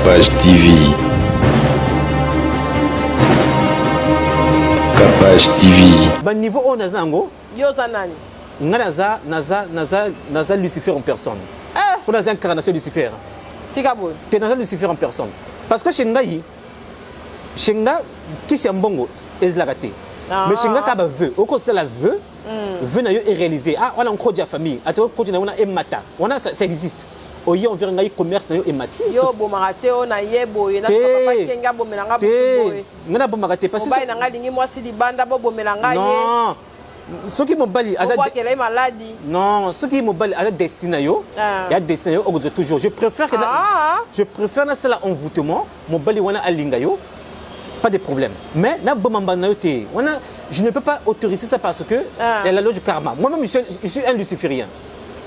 Capage TV. Capage TV. Bah niveau on a zango. Yo zanani. Naza Lucifer en personne. Pour naza incarnation Lucifer. Sikabo. T'es naza Lucifer en personne. Parce que chez Shenga qui c'est un bongo ezlagate. Mais Shenga kaba veut. Au cause de la veut. Veut na yo est réalisé. Ah on a encore de famille. Attends continue on a emata. On a ça existe. Oyo on vient ngai commerce na yo emati. Yo bomarate on a yebo na papa kenga bomelanga boye. Ngana bomarate parce que ba na ngai moi si libanda bomelanga ye. Non. Ce qui m'obali à la maladie. Non, ce qui m'obali à la destinée yo. Il y a destinée yo toujours. Je préfère que dans cela envoûtement, m'obali wana alinga yo. Pas de problème. Mais na bomamba na yo té. Je ne peux pas autoriser ça parce que il y a la loi du karma. Moi-même je suis un luciférien.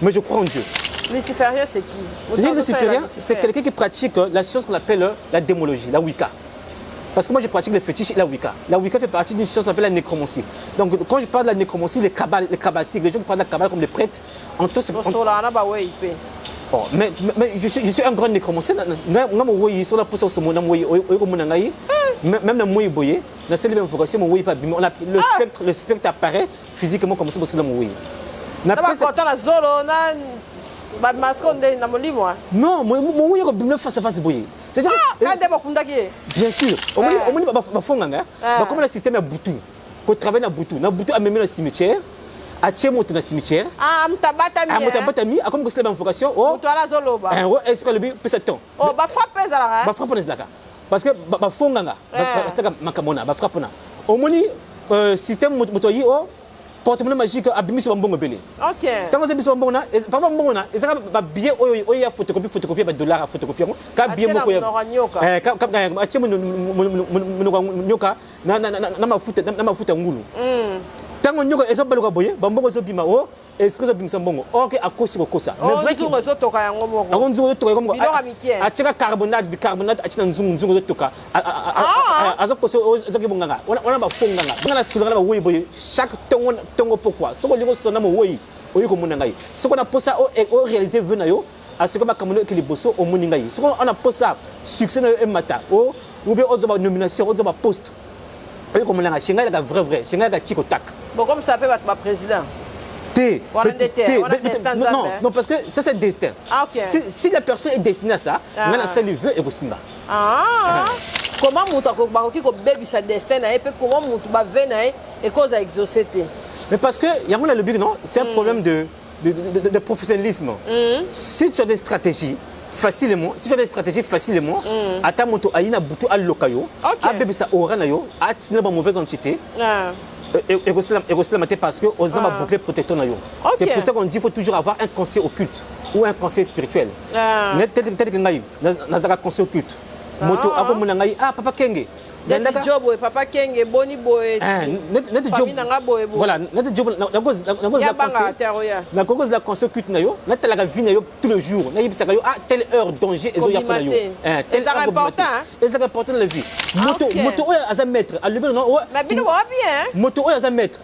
Mais je crois en Dieu. Luciférien, c'est qui? Luciférien, c'est quelqu'un qui pratique la chose qu'on appelle la démologie, la Wicca. Parce que moi je pratique le fétiche et la Wicca. La Wicca fait partie d'une chose qu'on appelle la nécromancie. Donc quand je parle de la nécromancie, les kabbalistiques, les gens qui parlent de la kabbale comme les prêtres, en tout mais je suis un grand nécromancien. Même dans le boye, dans cette même vocation, le spectre apparaît physiquement comme ça dans le non, moi je suis face à face boye. C'est-à-dire bien sûr. Comme le système est boutou. Qu'on travaille dans boutou, à même dans le cimetière, à Tchémoto dans le cimetière. Ah, Mtabatami, comme vous avez une vocation, oh, espère le but, peut être temps. Oh, bah frappe ça là. Frappe là. Parce que bah fonganga, parce que makamona, bah frappe na. Au moni système motoyi oh porte-monnaie magique a bimi sur un bon belé. OK. Quand vous avez sur un bon na, pas bon na, et ça va billet oya photocopie ba dollar à photocopie. Ka billet moko ya. Ka achemo nyoka na mafuta ngulu. Tango nyoka eza baluka boye, bamboko zo bima o, esprit zo bimisa mbongo. OK akosi kokosa. Mais vrai que zo toka yango moko. Ako nzungu zo toka yango moko. Acheka bicarbonate achina nzungu zo toka. Azokoso zo kibonganga. Ona ba fonganga. Ngana sulanga ba woyi boye. Chaque tongo pourquoi. Soko lingo sona mo woyi. Oyi ko munanga yi. Soko na posa o réaliser vena yo. Asiko ba kamono ke liboso o muninga yi. Soko on a posa succès na yo emata. O ou bien ozo ba nomination, ozo ba poste. Oyi ko munanga Shenga la vrai. Shenga la chiko tak. Bon comme ça peut être président. Non, parce que ça c'est destin. Si la personne est destinée à ça, ça lui veut et aussi. Comment tu as sa destin et comment tu vas venir et cause à exaucer? Mais parce que il y a le but non, c'est un problème de professionnalisme. Si tu as des stratégies facilement, à ta moto aina butu al lokayo, à bébé ça aura nayo, à tina ba mauvaise entité. Et parce que on a bouclé protecteur. C'est pour ça qu'on dit qu'il faut toujours avoir un conseil occulte ou un conseil spirituel. Peut-être que nous avons un conseil occulte. Moto papa Kenge. Papa Kenge, Boni Boy. Voilà, notre job, la cause de la conseil occulte, notre la vie tous les jours. Telle heure danger et c'est important. C'est important la vie. Moto à maître. Moto à maître.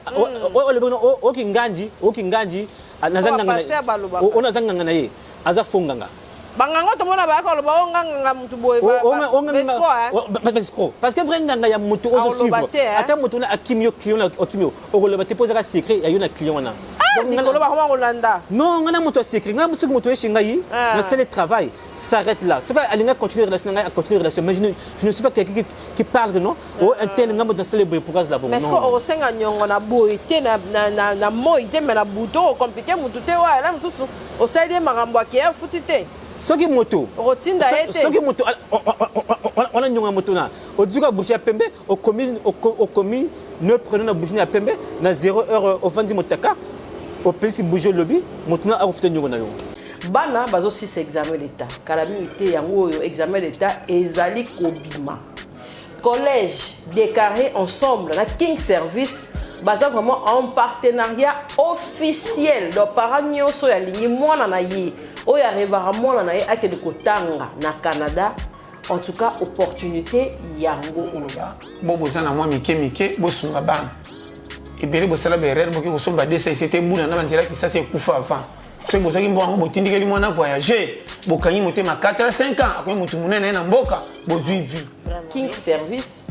Bangango to mona ba ko lo ba nganga mutu boy ba escroc parce que vraiment nganga ya mutu ozo suivre ata mutu na akimio client akimio o lo ba te poser secret ya yona client na donc ngolo ba ko landa non ngana mutu secret ngana musu mutu eshinga yi na c'est le travail s'arrête là c'est pas alinga continuer relation mais je ne suis pas quelqu'un qui parle non o un tel ngamba dans célébrer pour cause là bon mais est-ce que o senga nyongo na boy te na moi te mais na buto compliqué mutu te wa la musu o saide marambo ke futite soki moto soki moto on a nyonga moto na oduka boucher pembe au commis ne prenons na boucher na pembe na 0 heure au vandi motaka au petit bouger lobby moto na afuta nyonga na yo bana bazo 6 examen d'état kalami ité yango examen d'état ezali kobima collège décarré ensemble na King Service baza vraiment en partenariat officiel donc parents nyonso ya lingi mwana na ye o ya revara mwana na ye akende kotanga na Canada en tout cas opportunité yango oloba bo bozana mwa mike bo sunga bana ebele bosala berere boki kosomba desa c'était buna na banjela ki ça c'est kufa avant soki bozalaki mbongo botindikeli mwana voyager bokangi motema 4 à 5 ans akomi motu monene na mboka bozwi vie. King Service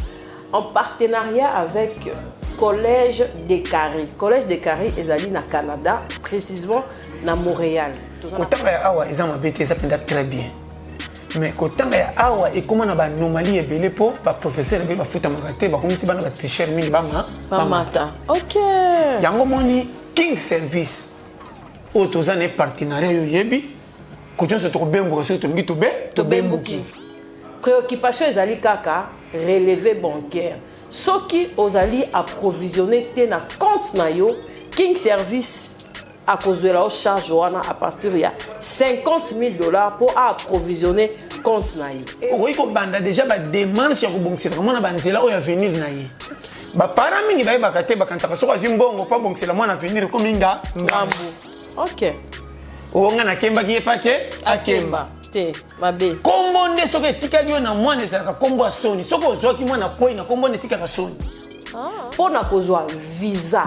en partenariat avec Collège des Carrés. Collège des Carrés ezali na Canada, précisément na Montréal. Kotanga ya awa eza mabe te eza mpenza très bien. Mais kotanga ya awa ekoma na baanomalie ebele mpo baprofesseur ebele bafutamaka te bakomisi bana batricher mingi bamata. Ok. Yango moni King Service oyo toza na partenariat oyo yebi koto nyonso tokobembuka soki tolingi tobembuki. Préoccupation ezali kaka relevé bancaire. Soki ozali approvisionner te na compte na yo, King Service a causé la charge wana à partir de $50,000 pour approvisionner compte na yo. Oui, ko banda déjà ba demande ya kobongisela mwana banzela oyo avenir na ye. Ba para mingi ba bakate bakantaka soko azimbongo pa bongisela mwana avenir ko minga ngambu. OK. Onga na kemba ki epake akemba. Te mabe. Kombo nde soko etikali yo na mwana ezalaka kombo asoni. Soko ozwaki mwana kwei na kombo netikaka soni. Pona kozwa visa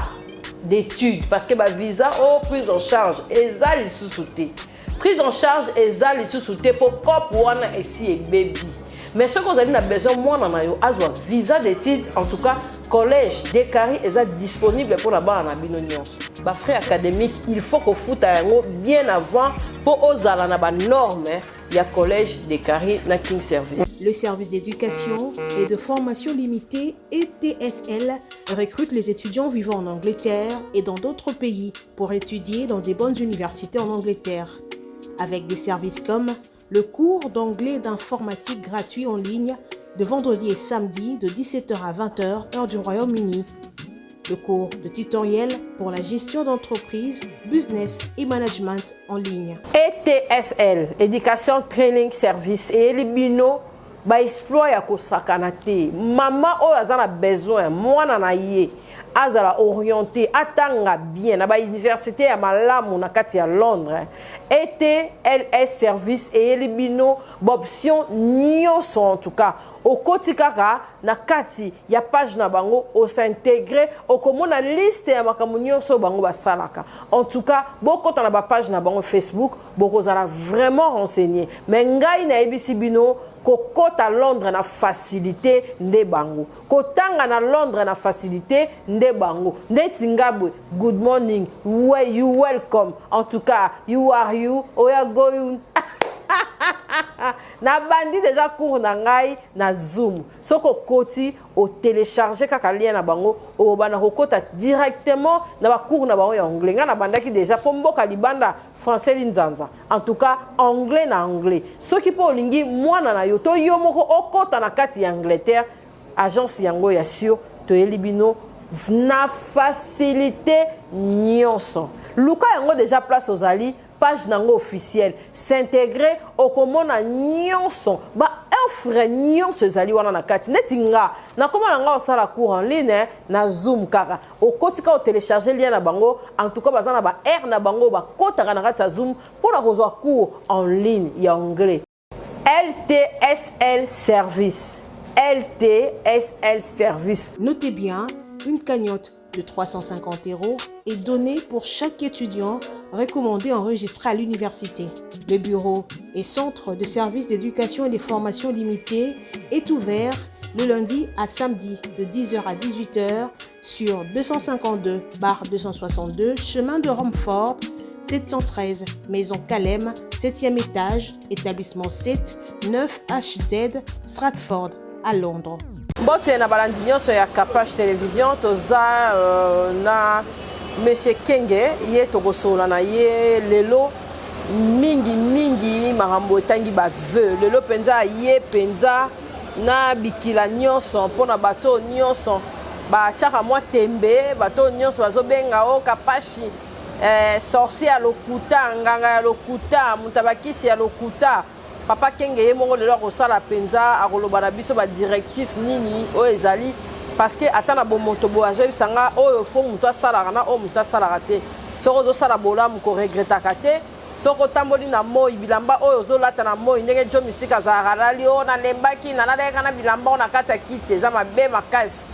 d'études parce que ba visa ou prise en charge ezali sous-souté. Prise en charge ezali sous-souté pour cop wana esi e baby. Mais ce qu'on a dit, besoin moi na yo azwa visa d'études en tout cas collège des Carrés est disponible pour la barre na bino nyonso. Ba frais académiques, il faut qu'on foute yango bien avant pour ozala na ba norme ya collège des Carrés na King Service. Le service d'éducation et de formation limitée ETSL recrute les étudiants vivant en Angleterre et dans d'autres pays pour étudier dans des bonnes universités en Angleterre. Avec des services comme le cours d'anglais d'informatique gratuit en ligne de vendredi et samedi de 17h à 20h, heure du Royaume-Uni. Le cours de tutoriel pour la gestion d'entreprise, business et management en ligne. ETSL, Education Training Service, et Elibino, ba exploit ya kosakana te. Maman o azana besoin, mwana na ye, azala orienté, atanga bien, na ba université ya malamu na kati ya Londres. ETLS Service et Elibino, option nyonso en tout cas. Au kotikaka na kati ya page na bango o s'intégrer au komona liste ya makambo nyonso bango basalaka. En tout cas, boko na ba page na bango Facebook, boko zala vraiment renseigné. Mais ngai na ebisi bino kokota Londres na facilité nde bango. Kotanga na Londres na facilité nde bango. Neti ngabwe, good morning, where you welcome. En tout cas, you are you, oya going. Na bandi déjà cours na ngai na Zoom. Soko koti o télécharger kaka lien na bango o bana kokota directement na ba cours na bango ya anglais. Nga na banda ki déjà pomboka libanda français linzanza. En tout cas anglais na anglais. Soki po lingi mwana na yo to yo moko okota na kati ya Angleterre agence yango ya sio to elibino na facilité nyonso. Luka yango déjà place aux ali page nango officielle s'intégrer au komona nyonso ba offre nyonso ezali wana na kati neti nga na komona nga osala cours en ligne na Zoom kaka okotika o télécharger lien na bango en tout cas bazana ba air na bango ba kotaka na kati ya Zoom pour la kozwa cours en ligne ya anglais. LTSL Service. LTSL Service. Notez bien, une cagnotte de 350 € est donnée pour chaque étudiant recommandé enregistré à l'université. Le bureau et centre de services d'éducation et de formation limitée est ouvert le lundi à samedi de 10h à 18h sur 252/262 chemin de Romford, 713 Maison Calem, 7e étage, établissement 7, 9HZ, Stratford, à Londres. Mbote na balandi nyonso ya Kapage Télévision toza na Monsieur Kenge ye tokosola na ye lelo mingi makambo etangi ba vœu lelo penza ye penza na bikila nyonso mpona bato nyonso batiaka mwa tembe bato nyonso bazobenga o Kapashi sorcier ya lokuta nganga ya lokuta mutabakisi ya lokuta Papa Kenge ye mongo lelo akosala penza akoloba na biso ba directif nini o ezali parce que atana bo moto bo azo bisanga oyo fo muto asala na o muto asala te soko zo sala bola mu ko regreta kate soko tamboli na moi bilamba oyo zo lata na moi ndenge jo mystique azara lali o na lembaki na na kana bilamba ona kata kiti eza mabe makasi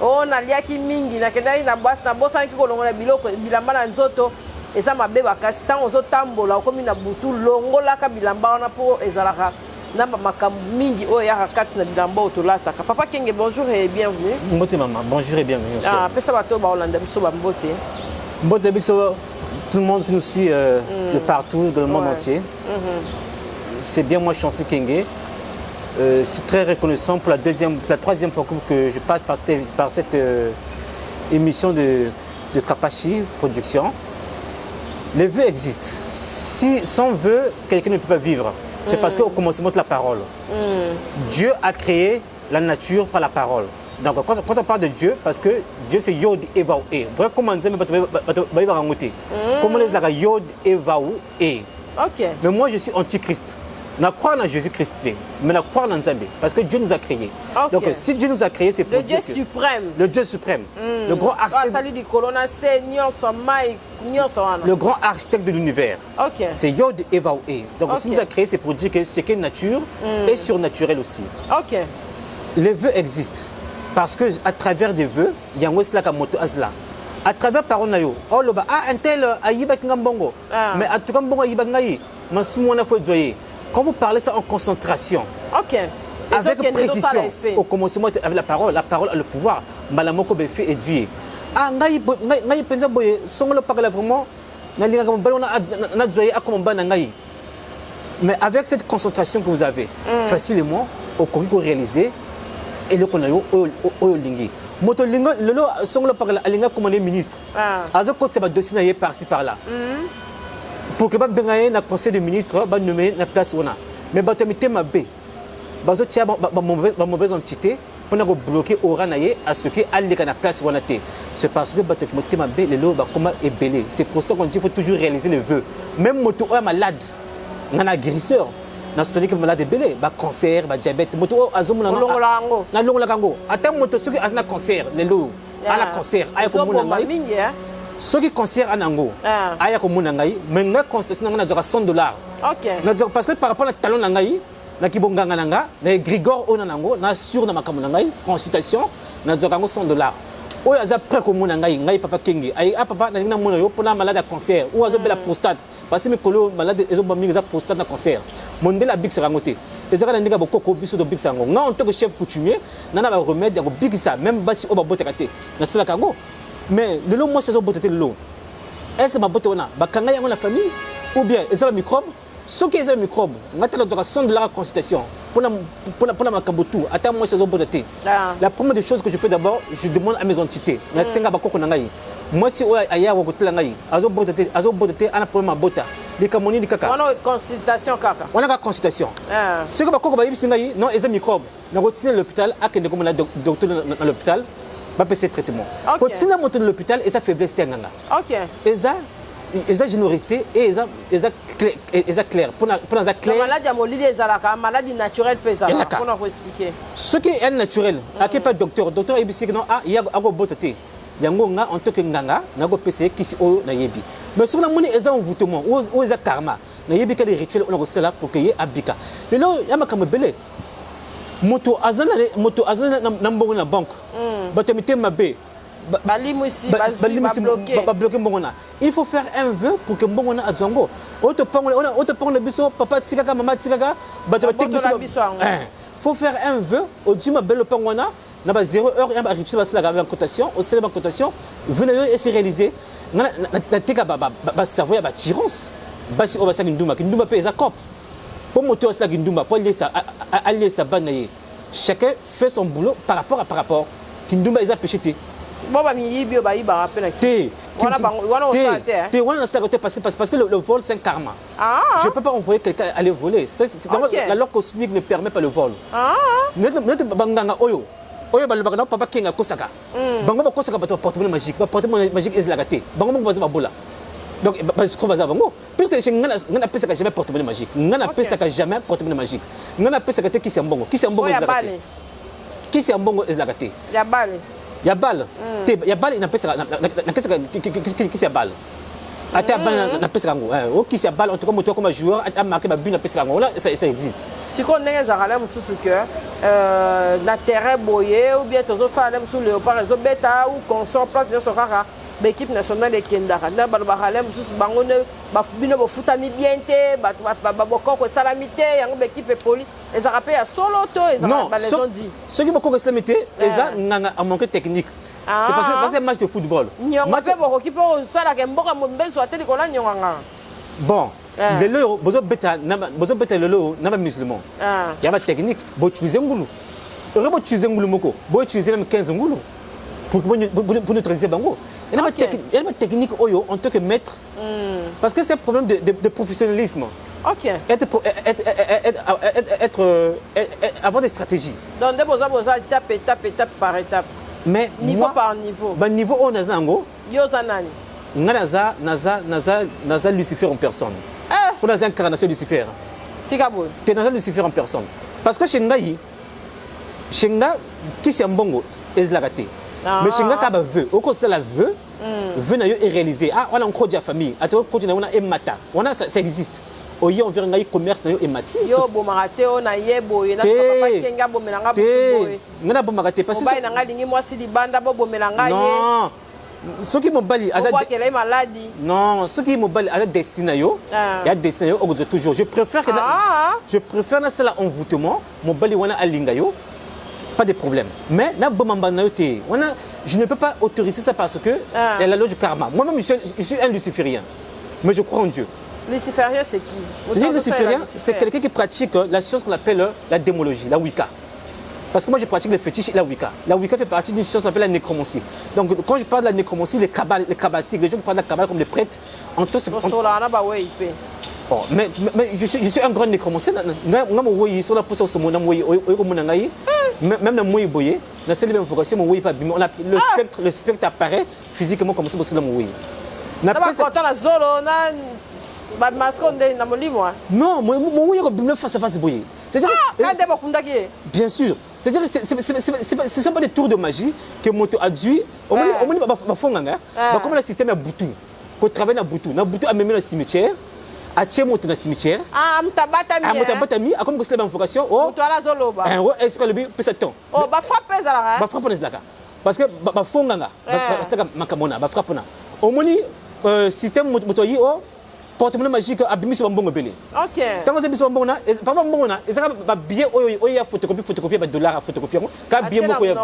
o na liaki mingi na kendali na boss na bosa ki kolongola biloko bilamba na nzoto eza mabe bakasi ntango ozotambola okomi na butu longolaka bilamba wana mpo ezalaka na makambo mingi oyo eyaka kati na bilamba oyo tolataka. Papa Kenge, bonjour et bienvenue. Mbote maman, bonjour et bienvenue. Pesa bato baolanda biso bambote. Mbote biso, tout le monde qui nous suit de partout dans le monde entier. C'est bien moi, Chancy Kenge. Je suis très reconnaissant pour la troisième fois que je passe par cette émission de Kapachi Production. Les vœux existent. Si sans vœux, quelqu'un ne peut pas vivre. C'est parce qu'au commencement de la parole. Dieu a créé la nature par la parole. Donc quand on parle de Dieu, parce que Dieu c'est Yod et Vaou E. Vrai comment on dit, comment on dit Yod et Vaou E. Mais moi je suis antichrist. Je crois en Jésus-Christ, mais je crois en Nzambe, parce que Dieu nous a créés. Donc si Dieu nous a créés, c'est pour le Dieu suprême. Le Dieu suprême. Le grand architecte. Le grand architecte de l'univers. C'est Yod et Vaou E. Donc si nous a créés, c'est pour dire que c'est qu'une nature est surnaturelle aussi. Les vœux existent. Parce qu'à travers des vœux, il y a un Wesla Kamoto Azla. À travers parole, oh le un tel aïba kingambongo. Mais à tout kambongo aïba ngai, masumona faut joyer. Quand vous parlez ça en concentration, avec précision, au commencement avec la parole a le pouvoir. Malamoko befe et Dieu. Ah ngai pensa boye songolo parle vraiment na linga comme balona na joyer akomba na ngai. Mais avec cette concentration que vous avez, facilement au corrigo réaliser et le konayo o lingi. Moto lingo lelo songolo parle alinga comme ministre. Azo côté ba dossier na par-ci par-là. Pour que le conseil de ministre va nommer la place. Mais si tu as une mauvaise entité, pour bloquer à ce qui est la place. C'est parce que c'est pour ça qu'on dit qu'il faut toujours réaliser les vœux. Même si tu es malade, tu es un guérisseur. Tu es malade, tu es cancer, diabète, tu es un cancer, ce qui concerne Anango, aya ko munangai, mais na constitution na doka $100. Parce que par rapport à talon nangai, na kibonganga nanga, na Grigor onanango, na sur na makamunangai, consultation, na doka $100. Oya za près ko munangai, ngai papa Kenge, ay papa na ngina munayo pour la malade à cancer ou azo bela prostate. Parce que mes collègues malades ezo bami za prostate na cancer. Monde la big serangote. Ezaka ndinga bokoko biso do big sango. Nga en tant que chef coutumier, nana ba remède ya big ça, même basi oba botekate. Na sala kango. Mais le lot, moi, c'est beauté de l'eau. Est-ce que ma beauté, on a la famille ou bien ils ont un microbe? Ceux qui ont un microbe, on a $100 à consultation pour la macabotou. Attends, moi, c'est beauté. La première des choses que je fais d'abord, je demande à mes entités. Moi, si on a un côté, azo beauté, on a problème à beauté. Les camoni, les caca. On a une consultation, caca. On a une consultation. Ce que je non, ils ont un microbe. On a à l'hôpital, à quel moment docteur dans l'hôpital. Va passer traitement. Quand tu es monté dans l'hôpital, ils ont faiblesse. Ils ont générosité et ils ont clair. Pour la clair. La maladie est maladie naturelle. Pour expliquer. Ce qui est naturel, à qui pas docteur est ici non il y a un bototé. Il y a un en tant que nganga, n'a pas PC qui si o na yebi. Mais sur la monnaie ils ont envoûtement ou ils ont karma. Na yebi que les rituels on a reçu là pour qu'il y ait abika. Le là il y a ma comme belé. Moto azana nambongo na banque batomite mabe bloqué mbongona. Il faut faire un vœu pour que mbongona azongo auto pangole biso papa tikaka mama tikaka faut faire un vœu au dit ma belle pangona na ba 0 heure ya ba rituel basala avec cotation au célèbre cotation venez et se réaliser na tika ba cerveau ya ba tirance basi o basaki nduma pe za cop. Pour monter au stade Kindumba, pour allier sa banaye, chacun fait son boulot par rapport. Kindumba, ils ont péché. Bon, bah, il y a un rappel. Parce que le vol, c'est un karma. Je ne peux pas envoyer quelqu'un aller voler. La loi cosmique ne permet pas le vol. Oyo balobaka papa Kenga kosaka. Bango ba kosaka bato porte-monnaie magique. Porte-monnaie magique est la gâté. Bango ba ba bola. Donc, parce que bango, puisque je n'ai pas jamais porte-monnaie magique. Je n'ai pas jamais porte-monnaie magique. Je n'ai pas qui c'est un bongo. Qui c'est un bongo est la gâté. Qui c'est un bongo est la gâté. Il y a balle. Il y a balle. Il y a balle, il n'a pas ça. Qui c'est balle. Ata balle n'a pas ça. Qui c'est balle, en tout cas, moi, comme joueur, a marqué ma but n'a pas ça. Ça existe. Si on est à la sous cœur, na terrain boyé ou bien tous les femmes sous léopard, les bêta ou consort place de ce rara. l'équipe nationale de Kendaka na balbalem sous bango ne bino bofutami bien te bakoko salamité yango l'équipe poli les rappelé à solo to les ont dit ceux qui bakoko salamité eza nganga a manqué technique. C'est parce que match de football. Match de équipe ça la mboka mbezo ateli kola nyonga. Bon, le lo bozo beta le lo na ba musulman. Il y a pas technique, bo utiliser ngulu. On va utiliser ngulu moko, bo utiliser même 15 ngulu pour neutraliser bango. Il y a pas technique oyo en tant que maître. Parce que c'est un problème de professionnalisme. OK. Avoir des stratégies. Donc des boza étape par étape. Mais niveau par niveau. Bah niveau on a nango. Yo zanani. Naza Lucifer en personne. Pour naza incarnation Lucifer. Sikabo. T'es naza Lucifer en personne. Parce que Shenga qui c'est un bongo ezlagate. Mais Shenga kaba veut. Au cause de la veut na yo est réalisé. Ah on a encore de la famille. Attends continue on a emata. On a ça existe. Oyo on vient ngai commerce na yo emati. Yo bomarate on a yebo na papa kenga bomelanga boye. Ngana bomarate parce que ba na ngai moi si libanda bomelanga ye. Non. Ce qui m'obali qu'elle est maladie. Non, ce qui m'obali à la destinée yo, il y a destinée yo toujours. Je préfère dans cela envoûtement, m'obali wana alinga yo. Pas de problème. Mais na bomamba na yo té. Je ne peux pas autoriser ça parce que il y a la loi du karma. Moi-même je suis un luciférien. Mais je crois en Dieu. Luciférien c'est qui? Luciférien, c'est quelqu'un qui pratique la chose qu'on appelle la démologie, la Wicca. Parce que moi je pratique le fétiche et la Wicca. La Wicca fait partie d'une chose qu'on appelle la nécromancie. Donc quand je parle de la nécromancie, les kabbalistiques, les gens qui parlent de la kabbale comme les prêtres, en tout ce mais je suis un grand nécromancien. Même dans le boye, dans cette même vocation, le spectre apparaît physiquement comme ça sur le moui. Non, moi face à face boye. Bien sûr. C'est-à-dire ce sont pas des tours de magie que moto a dû. Comme le système est boutou. Qu'on travaille dans boutou. Dans boutou a même le cimetière. A tché moto dans le cimetière. Mutabatami. A comme que c'est la vocation. Oh, espère le but, peut se temps. Oh, bah frappe ça là. Frappe là. Parce que bah fonganga. Parce que makamona, bah frappe na. Au moni système moto yi oh. Porte-monnaie magique a bimi sur un bon belé. OK. Quand vous avez sur un bon pas bon na, et ça va bien oya photocopier ba dollar à photocopier. Ka bien moko ya.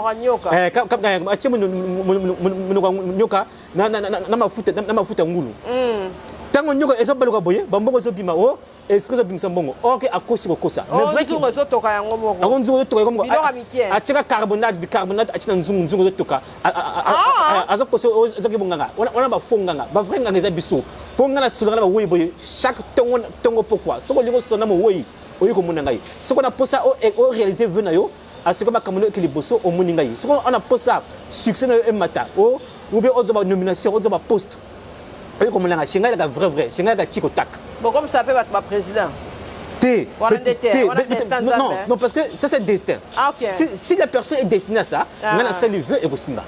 Ka achemo nyoka na mafuta ngulu. Tango nyoka eza baluka boye, bamboko zo bima o, esprit zo bimisa mbongo. OK akosi kokosa. Mais vrai que zo toka yango moko. Ako nzungu zo toka yango. Acheka carbonate achina nzungu zo toka. Azo koso zo kibonganga. Ona ba fonganga. Ba vrai nganga eza biso. Pongana sulanga ba woyi boye. Chaque tongo pourquoi? Soko lingo sona mo woyi. Oyi ko mona ngai. Soko na posa o réaliser vena yo. À ce que ma kamono que les bosso au moni ngai. Soko on a posa succès na yo emata. O ou bien ozo ba nomination, ozo ba poste. Oyi ko mona ngai. Shinga la vrai. Shinga la tiko tak. Bon comme ça peut être ma président. Non, parce que ça c'est destin. Si la personne est destinée à ça, ça lui veut et vous simba.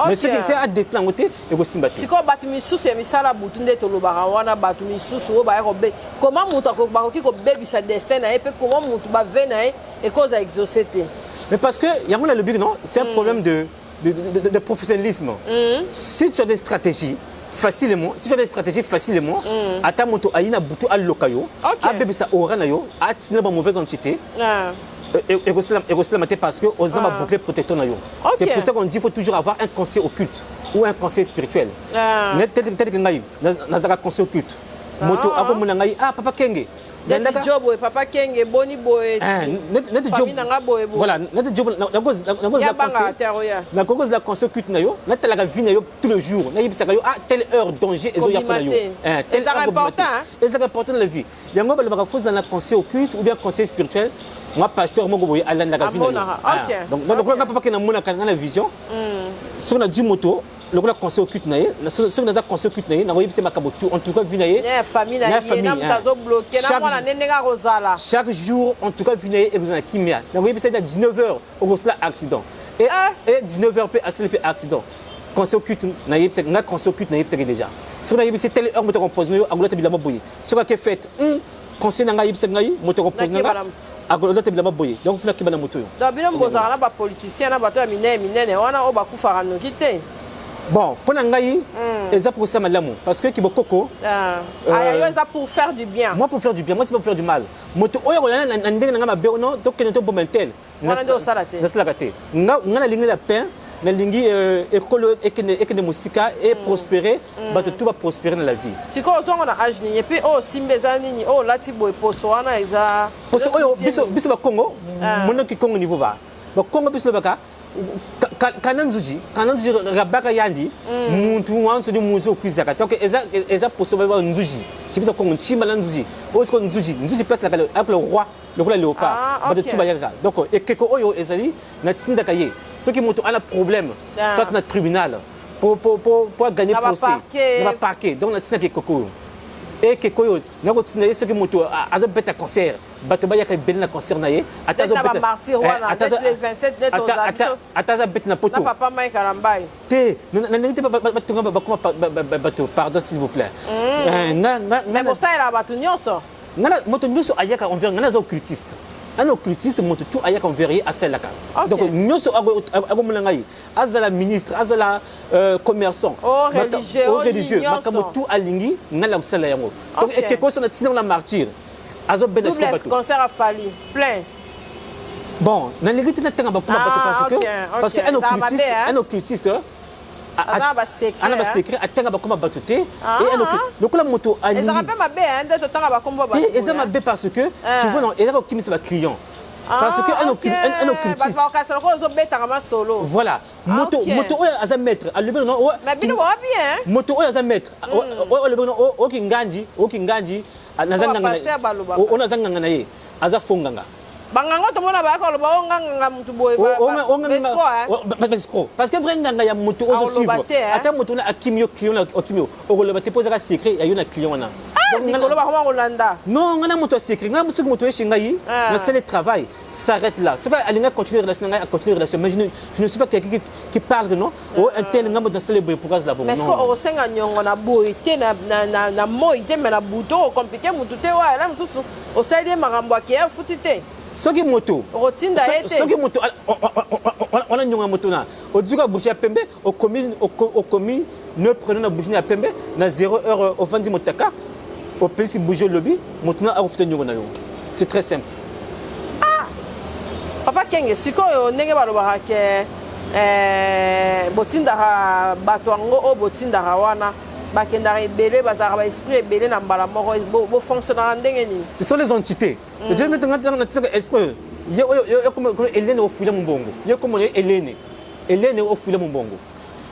Mais ce qui c'est à destin côté et vous simba. Si quand batumi sous c'est misala butunde to lobara wana batumi sous o ba robe. Comment monta ko ba ko bebi sa destin na et comment monta ba vena et cause à exaucer. Mais parce que il y a le but non, c'est un problème de professionnalisme. Si tu as des stratégies facilement, si tu as des stratégies facilement, ata moto aina butu al lokayo, a bébé sa aura na yo, a tina ba mauvaise entité. Et parce que on a bouclé protecteur na yo. C'est pour ça qu'on dit qu'il faut toujours avoir un conseil occulte ou un conseil spirituel. Tel que ngai, na conseil occulte. Moto ako mona ngai papa kenge. Notre job papa kenge boni boy. Notre job voilà, notre job la cause la conseil occulte na yo, na tela vie na yo tous les jours. Na yibisa yo telle heure danger ezo ya na yo. C'est important. C'est important dans la vie. Yango ba fausse dans la conseil occulte ou bien conseil spirituel. Moi pasteur moko boye ala na vie na yo. Donc papa kenge na mona kana la vision. Sur na du moto le conseil occulte naie ceux qui ont conseil occulte naie na yebisa makabotu en tout cas vie naie famille na mutazo bloquer na mwana nenga rozala chaque jour en tout cas vie naie et vous en kimia na yebisa à 19h au cela accident et 19h peut accélérer accident conseil occulte na yebisa na conseil occulte na yebisa déjà sur na yebisa telle heure moto compose yo agolata bilama boye ce qui est fait conseil na yebisa ngai moto compose nga agolata bilama boye donc faut kibana moto yo donc bino mbozala na ba politicien na bato ya minene wana o bakufara no kite. Bon, pour Nangaï, ils ont pour ça malamu. Parce que Kibokoko. Ils ont pour faire du bien. Moi, pour faire du bien, moi, c'est pas pour faire du mal. Moto, oya, on a un ding n'a pas béono, donc il y a un bon mental. On a deux salatés. N'a pas gâté. On a la ligne de pain, la ligne écolo et que musica et prospérer, bah tout va prospérer dans la vie. Si quand on a âge et puis oh simbezani oh là tu bois posoana isa. Parce que oh biso ba Congo, mon qui Congo niveau va. Ba Congo biso baka. Kananzuji rabaka yandi muntu wanso de muzo kwizaka donc eza possible ba nzuji kibisa ko nchimba la nzuji osko nzuji place la avec le roi le roi léopard ba de tout bayaka donc ekeko oyo ezali na tsinda kaye ce qui mutu ana problème soit na tribunal pour gagner procès na parquet donc na tsinda kekoko et que koyo nako tsina ce que mutu azo beta concert bato bayaka beli na concert na ye atazo beta martyr wana atazo le 27 de toza atazo beta na poto na papa mai karambai te na nite bato pardon s'il vous plaît mais pour ça il a bato nyonso ngana moto nyonso ayaka envers ngana za occultiste un occultiste moto tout ayaka envers à celle là donc nyonso ago mulanga azala ministre azala commerçant religieux makamo tout alingi ngala kusala yango donc et que na tsina na martyr azo beda ce bateau concert a fallu plein bon na légité na tanga bakuma bateau parce que un occultiste ana ba secret atanga bakoma batote et donc la moto ali ezaka pe mabe ande to tanga bakomba ba et ezama be parce que tu vois non ezaka kimisa ba client parce que un occultiste ba ka solo zo beta kama solo voilà moto oyo aza maître a leber non mais bino wa bien moto oyo aza maître o leber non o kinganji nazanga on azanga na ye aza fonganga banganga to mona ba ko lo ba nganga mutu boy ba escroc parce que vrai nganga ya mutu ozo suivre ata mutu na akimio client okimio o lo ba te poser secret ya yo na client wana donc nikolo ba ko ngolanda non ngana mutu secret ngana mutu mutu eshinga yi na c'est le travail s'arrête là ce pas alinga continuer relation ngana continuer relation mais je ne suis pas quelqu'un qui parle non o un tel ngam dans le boy pour cause la bon mais ce ko o senga nyongo na boy te na moi te mais na buto compliqué mutu te wa la musu o saide marambo ke futite soki moto rotinda ete soki moto on a nyonga moto na oduka boucher pembe au commis ne prenons na boucher pembe na 0 heure au vandi motaka au petit bouger lobby moto na afuta nyonga na yo c'est très simple papa kenge sikoyo ndenge baloba ke botinda bato ngo o botinda wana bakendara ebele bazaka ba esprit ebele na mbala moko bo fonctionner ndenge nini ce sont les entités je ne t'entends esprit yo comme Hélène au filet mbongo yo comme Hélène au filet mbongo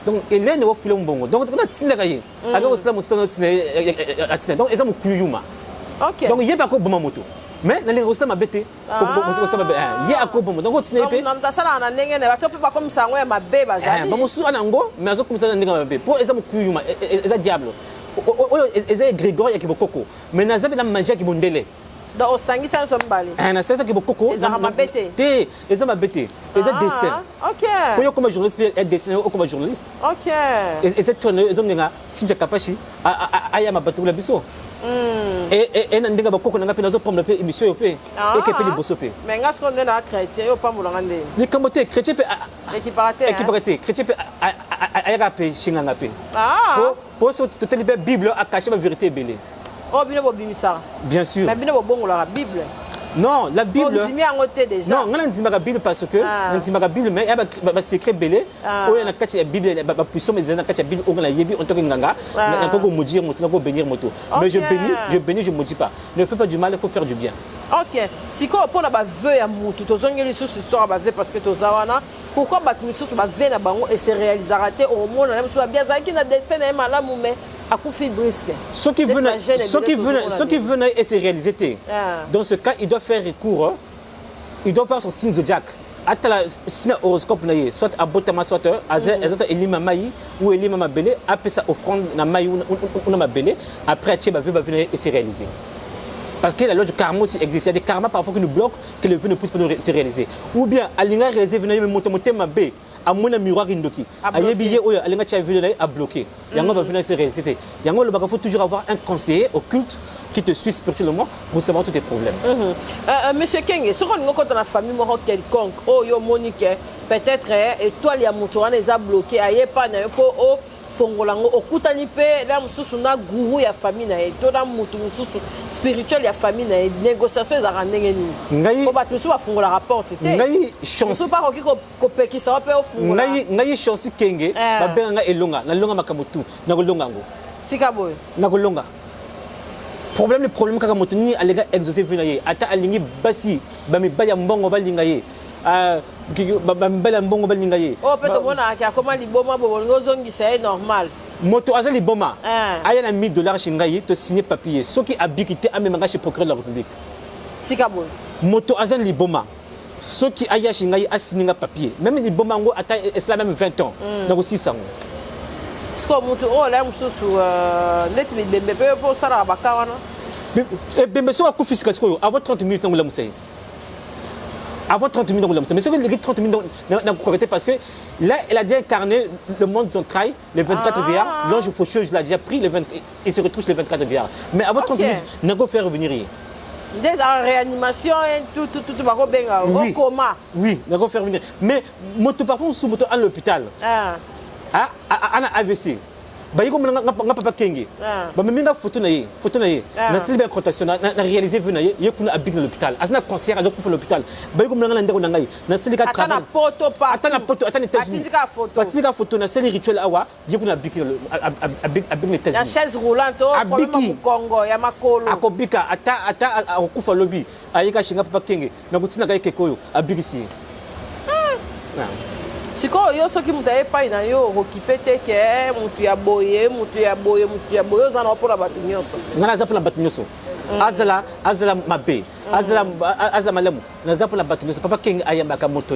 donc Hélène au filet mbongo donc on a tsinda kaye aga au slam stano tsine donc eza mukuyuma OK donc yeba ko boma moto mais na lengo sala mabete ko sala mabe ye akobomo donc otsine pe donc sala na ndenge ne bato pe ba comme sango ya mabe bazali ba musu anango mais azo comme sala ndenge mabe pour eza mukuyuma eza diable oyo eza Grégoire ya kibokoko mais na zabe na magie ki bondele donc osangisa so mbali na sasa kibokoko eza mabete te eza mabete eza destin OK pour yo comme journaliste et destin comme journaliste OK et cette tourne ezongenga sinja kapashi aya mabatu la biso et ndinga bakoko nanga pe nazo pombe pe émission yo pe et que pe liboso pe mais ngas ko ndena chrétien yo pambola ngande ni kamote chrétien pe équiparateur chrétien pe aya pe shinganga pe pour so tout libère bible a caché la vérité belé oh bino bo bimisa bien sûr mais bino bo bongola la bible non la bible déjà non ngana nzimaka bible parce que nzimaka bible mais ya ba secret belé oyo na kati ya bible ba puissant mais na kati ya bible on la yebi on to nganga na ko maudire moto na ko bénir moto mais je bénis je maudis pas ne fais pas du mal il faut faire du bien OK siko pona ba vœu ya mutu tozongeli sous histoire ba vœu parce que tozawana pourquoi ba misusu ba vœu na bango et se réalisera te au monde na misusu bien zaki na destin na malamu mais akufi brisque ceux qui venaient et se réaliser dans ce cas il doit faire recours il doit faire son signe zodiaque atala sina horoscope na ye soit abotama soit azata elima mai ou elima mabele après ça offrande na mai ou na mabele après tu va venir et se réaliser parce que la loi du karma aussi existe il y a des karmas parfois qui nous bloquent que le vœu ne puisse pas se réaliser ou bien alinga réaliser venir monter mabé à mon miroir indoki ayebi oyo alinga tia vœu à bloquer yango va venir se réaliser yango le faut toujours avoir un conseiller occulte qui te suit spirituellement pour savoir tous tes problèmes. Monsieur Kenge, ce qu'on a dans la famille quelconque, oh yo Monique, peut-être étoile ya moto wana eza bloqué aye pa na yo po o fongolango okutani pe na mususu na guru ya famille na ye to na mutu mususu spirituel ya famille na ye négociation ezaka ndenge nini po bato mosusu bafungola rapport te ngai chance mosusu pa koki kopekisa pe ofungola ngai chance kenge babenganga elonga nalonga makambo tu nakolonga yango tika boye nakolonga problème kaka moto nini alega exaucé vu na ye ata alingi basi bamibali ya mbongo balinga ye bamibali ya mbongo balinga ye oyo mpe tomonaka akoma liboma bobolingi ozongisa ye normal moto aza liboma aya na $1000 chez ngai to signé papier soki abiki te amemanga chez procureur de la république tika boye moto aza liboma soki aya chez ngai asininga papier même liboma yango ata esala même 20 ans nakosisa yango siko mutu oyo la mosusu neti bibembe mpe mpo osalaka baka wana bembe soki akufi sika sikoyo avant 30 minutes nango lamusa ye avant 30 minutes nango lamusa mais soki eleki 30 minutes nakokorete parce que là elle a déjà incarné le monde de son travail les 24 VR l'ange faucheuse l'a déjà pris il se retrouve les 24 VR mais avant 30 minutes nako faire revenir ye des en réanimation tout bakobenga au coma oui nako faire revenir mais moto par contre sous moto à l'hôpital ana AVC bayi ko nga papa kenge ba meminga photo na ye na silbe contaction na réaliser vu na ye kuna abik na l'hôpital asna concert azo kufa l'hôpital bayi ko nga ndeko na ngai na silika travail atana poto atana atindika photo na seli rituel awa ye kuna abik na États-Unis la chaise roulante au problème Congo ya makolo akobika ata akufa lobby ayika shinga papa kenge na kutina kai kekoyo abikisi sikoyo yo soki moto ayepai na yo okokipe te ke motu ya boye oza na mpona bato nyonso nga naza mpona bato nyonso azala mabe azala malamu naza mpona bato nyonso papa kenge ayambaka moto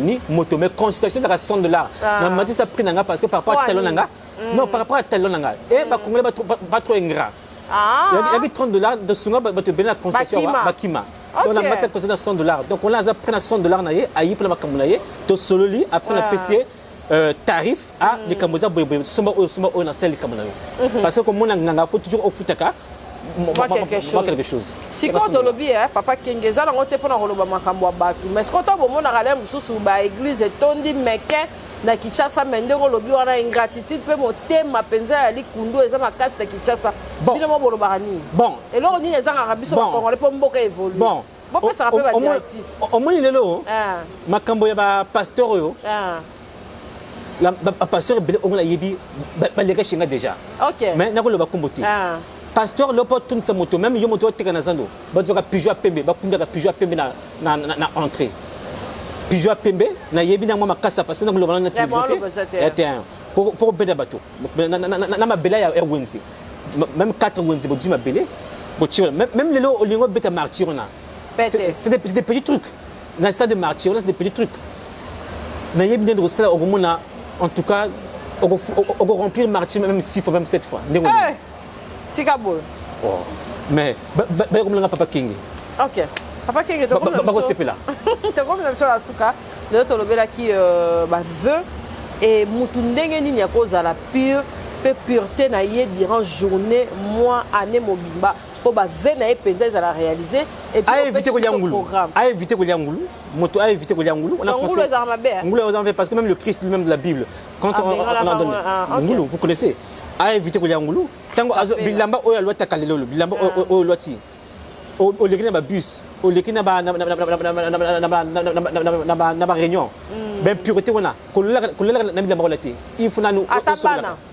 mais consultation ezaka $100 na matisa prix na nga parce que par rapport à talon na nga non par rapport à talon na nga e bakongole pas trop ingrat yaki $30 de sunga bato ebele na consultation bakima donc la matière consultation $100 donc on a pris na $100 na ye ayi mpona makambo na ye to sololi après na pc tarif à les camoza boy soma o na sel kamona parce que comme on a faut toujours au futaka quelque chose si quand on lobby papa kengeza na ngote pona koloba makambo ya batu mais quand on mona kala mususu ba église etondi meke na Kinshasa mende ngo lobby wana ingratitude pe motema penza ya likundu eza makasi na Kinshasa bino mo boloba ni bon et là on dit les nga biso ba congolais po mboka évolue bon bon ça rappelle ba directif au moins lelo makambo ya ba pasteur yo la pasteur belé on la yebi ba leka shinga déjà OK mais nakoloba kombote pasteur l'opportun sa moto même yo moto teka na zando ba zoka pigeon pembe ba kunda ka pigeon pembe na entrée pigeon pembe na yebi na mama kasa parce que nakoloba na télévision pour beda bato na mabela ya Wednesday même 4 Wednesday bo ma belé bo tchira même lelo olingo beta martyr on a c'est des petits trucs dans le stade de martyr c'est des petits trucs na yebi ndendo sala ogomona en tout cas on va remplir martyr même 6 fois même 7 fois c'est kabol mais comme le papa king OK papa king est comme ba c'est là tu comme même sur la souka de to lobela qui veut et mutu ndenge nini ya koza la pure pe pureté na ye durant journée mois année mobimba po ba vena e penza za la réaliser et puis éviter ko liangulu éviter ko liangulu moto a éviter ko liangulu on a pensé ngulu on fait parce que même le Christ lui-même de la Bible quand on en donne ngulu vous connaissez a éviter ko liangulu tango azo bilamba oyo lwa takalelo bilamba oyo lwati o lekina ba bus o lekina ba na ba réunion ben pureté wana kolela na bilamba olati il faut nanu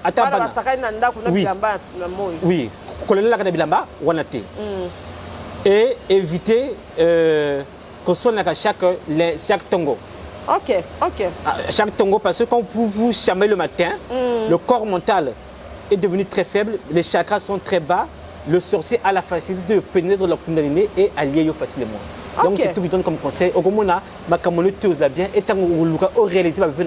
atabana sakani na ndako na bilamba na moyo oui kolela na bilamba wana te et éviter qu'on soit à chaque tongo. OK. Chaque tongo, parce que quand vous chamez le matin, le corps mental est devenu très faible, les chakras sont très bas, le sorcier a la facilité de pénétrer la kundalini et allier facilement. Donc c'est tout qui donne comme conseil. Au moment où ma camoneuse l'a bien, et tant que vous réalisez ma vie,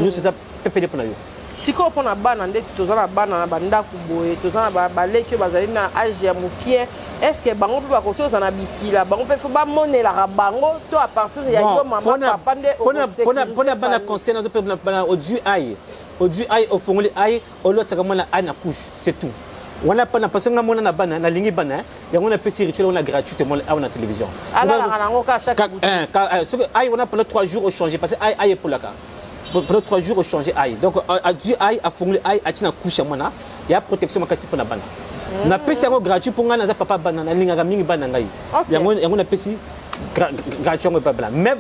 nous sommes pépés pour nous. sikoyo mpona bana ndeti toza na bana na bandako boye toza na baleki oyo bazali na age ya mokie estce bango mpe bakoki ozala na bikila bango mpe fo bamonelaka bango to a partir ya yo mama papa nde mpona bana conseil nazo mpe bana odu ai ofongoli ai olotisaka mwana ai na couche c'est tout wana pana parce que nga mona na bana na lingi bana yango na pesi rituel on a gratuitement à la télévision ala la nango ka chaque ai on a pendant 3 jours au changer parce que ai pour la ka pendant 3 jours, on change aïe. Donc, à du aïe, à fondre aïe, à tina couche à mona, il y a protection à kasi pour la bana. Na pesi yango gratuit pour nga na papa bana, na linga mingi bana ngai. Yango na pesi gratuit yango papa. Mais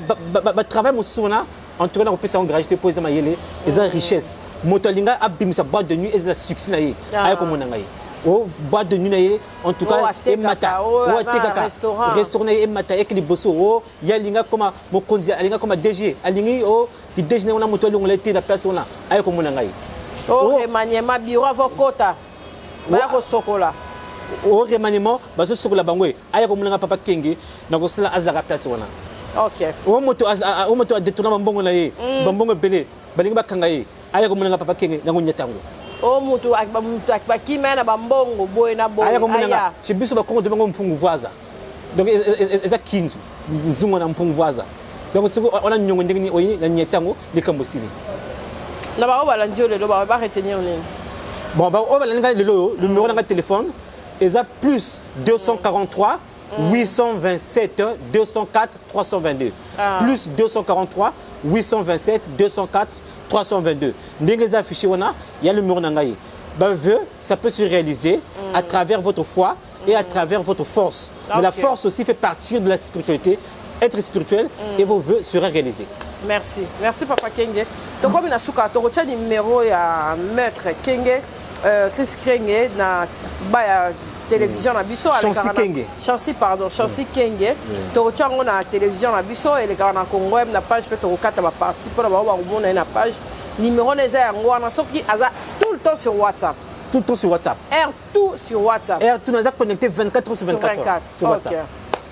travail mon souna, en tout cas, on peut s'en gratuité pour les amayele, les richesse. Motolinga a bim sa boîte de nuit et la succès na ye. Aïe comme on ngai. Oh, boîte de nuit, en tout cas, et mata, restaurant et mata, et bosso, oh, yalinga comme mon conduit, alinga comme DG, alingi, oh, qui déjeuner on a moto long l'été la personne là, aïe comme on ngai. Oh, remaniement, bureau avocata, bako sokola. Oh, remaniement, baso sokola bangwe, aïe comme on a papa kengi, donc c'est la azara personne là. Ok. Oh, moto a détourné bambongo na ye, bambongo belé, balinga kangaye, aïe comme on a papa kengi, nango nyatango. Oh, mutu akba kimena bambongo boy na boy aya chez biso ba kongo de bango mpungu voisa donc eza kinzu zungo na mpungu voisa donc on a nyongo ndenge ni oyi na nyetsango likambo sili na ba ba landio le ba retenir nini bon ba o ba langa le numéro de téléphone eza plus 243 827 204 322 plus 243 827 204 322. Ndenge affiché wana, il y a le numéro nangayi. Vœu, ça peut se réaliser à travers votre foi et à travers votre force. Mais la force aussi fait partie de la spiritualité. Être spirituel et vos vœux seraient réalisés. Merci. Merci Papa Kenge. Donc comme na suka to le numéro ya maître Kenge Chris Kenge na ba télévision na biso Chancy Kenge. Chancy Kenge. To chango na télévision na biso et les na Congo na page peut to kata ba parti pour ba ba na page numéro neza yango na soki aza tout le temps sur WhatsApp. Tout le temps sur WhatsApp. Tout sur WhatsApp. Tout nous a connecté 24 heures sur 24. Sur WhatsApp. Okay.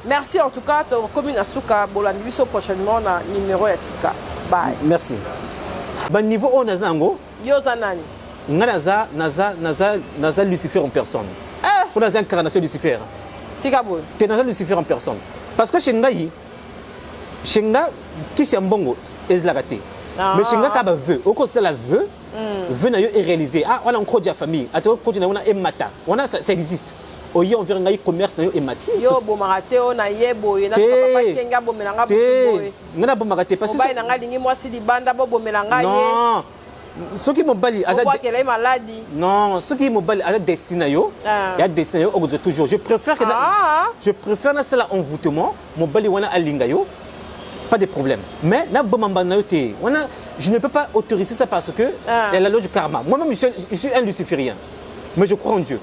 Merci en tout cas, to commune Asuka bolandi biso prochainement na numéro ya Sika. Bye. Merci. Ba niveau on a nango. Yo zanani. Naza Lucifer en personne. Pour la incarnation de Lucifer. Sikabo. Tu es dans Lucifer en personne. Parce que chez Shenga, qui c'est un bongo, est la raté. Mais Shenga Kaba veut. Au contraire, la veut, veut est réalisé. Ah, on a encore de la famille. À tout côté, on a un mata. Ça existe. Oyo on vient commerce na yo emati. Yo bomarate on a yebo na papa kenga bomelanga boye. Ngana bomarate parce que ba na ngadingi mwasi libanda bo bomelanga ye. Non. Ce qui m'obali aza maladie. Non, ce qui m'obali aza destina yo. Ya destina yo ogozo toujours. Je préfère na cela envoûtement, m'obali wana alinga yo. Pas de problème. Mais na bomamba na yo te. Je ne peux pas autoriser ça parce que il y a la loi du karma. Moi-même je suis un luciférien. Mais je crois en Dieu.